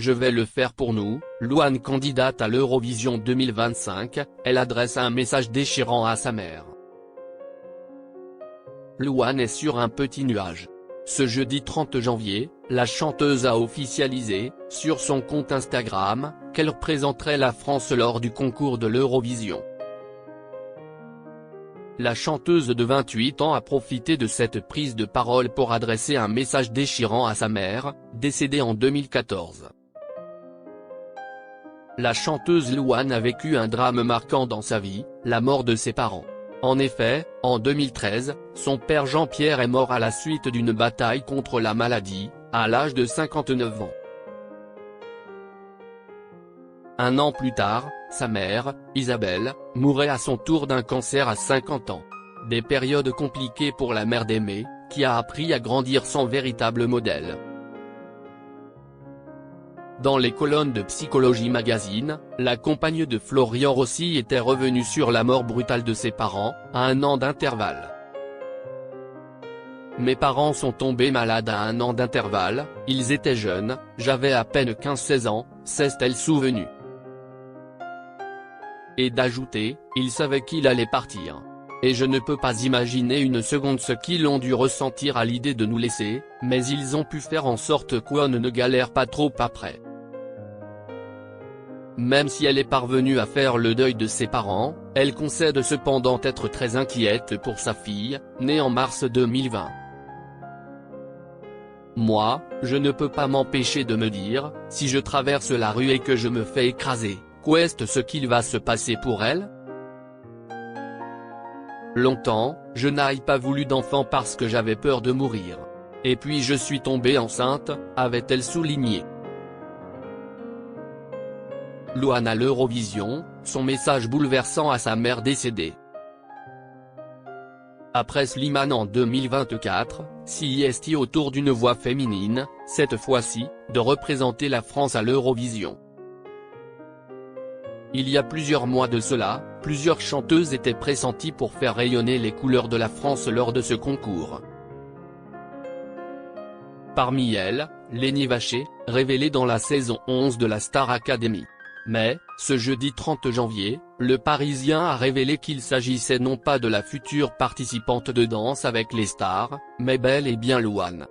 je vais le faire pour nous. Louane candidate à l'Eurovision 2025, elle adresse un message déchirant à sa mère. Louane est sur un petit nuage. Ce jeudi 30 janvier, la chanteuse a officialisé, sur son compte Instagram, qu'elle représenterait la France lors du concours de l'Eurovision. La chanteuse de 28 ans a profité de cette prise de parole pour adresser un message déchirant à sa mère, décédée en 2014. La chanteuse Louane a vécu un drame marquant dans sa vie, la mort de ses parents. En effet, en 2013, son père Jean-Pierre est mort à la suite d'une bataille contre la maladie, à l'âge de 59 ans. Un an plus tard, sa mère, Isabelle, mourait à son tour d'un cancer à 50 ans. Des périodes compliquées pour la mère d'Aimé, qui a appris à grandir sans véritable modèle. Dans les colonnes de Psychologie Magazine, la compagne de Florian Rossi était revenue sur la mort brutale de ses parents, à 1 an d'intervalle. Mes parents sont tombés malades à 1 an d'intervalle, ils étaient jeunes, j'avais à peine 15-16 ans, s'est-elle souvenue. Et d'ajouter, ils savaient qu'il allait partir. Et je ne peux pas imaginer une seconde ce qu'ils ont dû ressentir à l'idée de nous laisser, mais ils ont pu faire en sorte qu'on ne galère pas trop après. Même si elle est parvenue à faire le deuil de ses parents, elle concède cependant être très inquiète pour sa fille, née en mars 2020. Moi, je ne peux pas m'empêcher de me dire, si je traverse la rue et que je me fais écraser, qu'est-ce ce qu'il va se passer pour elle ? Longtemps, je n'ai pas voulu d'enfant parce que j'avais peur de mourir. Et puis je suis tombée enceinte, avait-elle souligné. Louane à l'Eurovision, son message bouleversant à sa mère décédée. Après Slimane en 2024, s'y autour d'une voix féminine, cette fois-ci, de représenter la France à l'Eurovision. Il y a plusieurs mois de cela, plusieurs chanteuses étaient pressenties pour faire rayonner les couleurs de la France lors de ce concours. Parmi elles, Lénie Vacher, révélée dans la saison 11 de la Star Academy. Mais, ce jeudi 30 janvier, le Parisien a révélé qu'il s'agissait non pas de la future participante de Danse avec les stars, mais bel et bien Louane.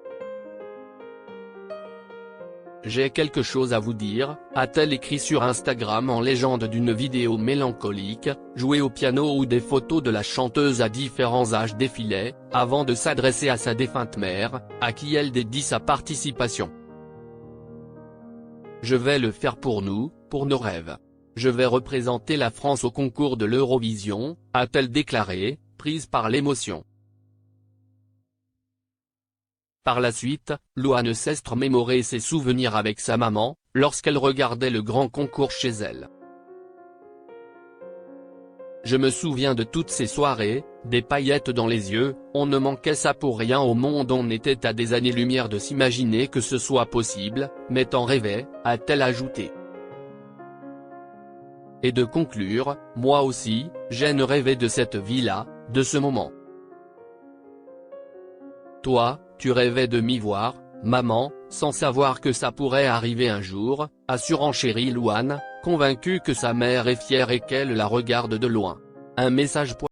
J'ai quelque chose à vous dire, a-t-elle écrit sur Instagram en légende d'une vidéo mélancolique, jouée au piano où des photos de la chanteuse à différents âges défilaient, avant de s'adresser à sa défunte mère, à qui elle dédie sa participation. Je vais le faire pour nous, pour nos rêves. Je vais représenter la France au concours de l'Eurovision, a-t-elle déclaré, prise par l'émotion. Par la suite, Louane s'est remémoré ses souvenirs avec sa maman, lorsqu'elle regardait le grand concours chez elle. Je me souviens de toutes ces soirées, des paillettes dans les yeux, on ne manquait ça pour rien au monde, on était à des années-lumière de s'imaginer que ce soit possible, mais t'en rêvais, a-t-elle ajouté. Et de conclure, moi aussi, j'ai rêvé de cette vie-là, de ce moment. Toi, tu rêvais de m'y voir, maman, sans savoir que ça pourrait arriver un jour, a surenchéri Louane, convaincue que sa mère est fière et qu'elle la regarde de loin. Un message